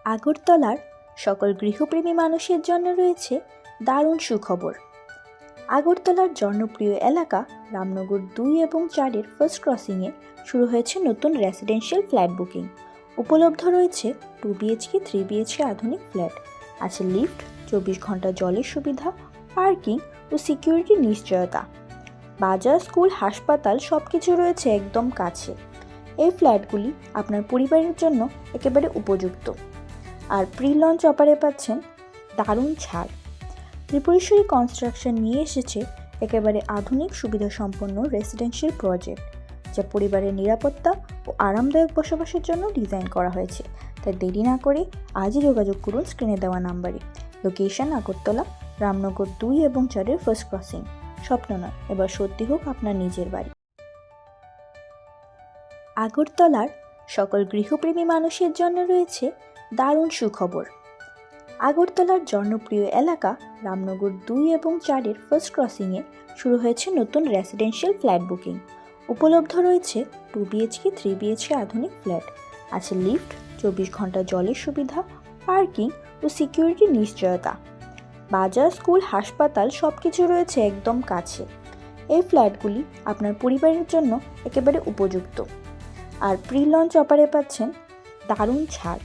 আগরতলার সকল গৃহপ্রেমী মানুষের জন্য রয়েছে দারুণ সুখবর। আগরতলার জনপ্রিয় এলাকা রামনগর 2 এবং 4-এর ফার্স্ট ক্রসিংয়ে শুরু হয়েছে নতুন রেসিডেন্সিয়াল ফ্ল্যাট বুকিং। উপলব্ধ রয়েছে 2 BHK 3 BHK আধুনিক ফ্ল্যাট, আছে লিফট, 24 ঘন্টা জলের সুবিধা, পার্কিং ও সিকিউরিটির নিশ্চয়তা। বাজার, স্কুল, হাসপাতাল সবকিছু রয়েছে একদম কাছে। এই ফ্ল্যাটগুলি আপনার পরিবারের জন্য একেবারে উপযুক্ত। আর প্রি লঞ্চ অফারে পাচ্ছেন দারুণ ছাড়। ত্রিপুরেশ্বরী কনস্ট্রাকশন নিয়ে এসেছে একেবারে আধুনিক সুবিধাসম্পন্ন রেসিডেন্সিয়াল প্রজেক্ট, যা পরিবারের নিরাপত্তা ও আরামদায়ক বসবাসের জন্য ডিজাইন করা হয়েছে। তাই দেরি না করে আজই যোগাযোগ করুন স্ক্রিনে দেওয়া নাম্বারে। লোকেশন আগরতলা, রামনগর 2 এবং 4-এর ফার্স্ট ক্রসিং। স্বপ্ন নয়, এবার সত্যি হোক আপনার নিজের বাড়ি। আগরতলার সকল গৃহপ্রেমী মানুষের জন্য রয়েছে দারুণ সুখবর। আগরতলার জনপ্রিয় এলাকা রামনগর 2 এবং 4-এর ফার্স্ট ক্রসিংয়ে শুরু হয়েছে নতুন রেসিডেন্সিয়াল ফ্ল্যাট বুকিং। উপলব্ধ রয়েছে 2 BHK 3 BHK আধুনিক ফ্ল্যাট, আছে লিফট, 24 ঘন্টা জলের সুবিধা, পার্কিং ও সিকিউরিটির নিশ্চয়তা। বাজার, স্কুল, হাসপাতাল সবকিছু রয়েছে একদম কাছে। এই ফ্ল্যাটগুলি আপনার পরিবারের জন্য একেবারে উপযুক্ত। আর প্রি লঞ্চ অফারে পাচ্ছেন দারুণ ছাড়।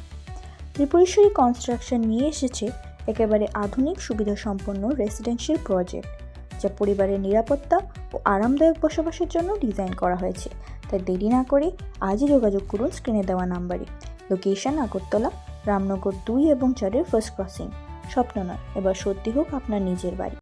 ত্রিপুরেশ্বরী কনস্ট্রাকশন নিয়ে এসেছে একেবারে আধুনিক সুবিধাসম্পন্ন রেসিডেন্সিয়াল প্রজেক্ট, যা পরিবারের নিরাপত্তা ও আরামদায়ক বসবাসের জন্য ডিজাইন করা হয়েছে। তাই দেরি না করে আজই যোগাযোগ করুন স্ক্রিনে দেওয়া নাম্বারে। লোকেশন আগরতলা, রামনগর 2 এবং 4-এর ফার্স্ট ক্রসিং। স্বপ্ন নয়, এবার সত্যি হোক আপনার নিজের বাড়ি।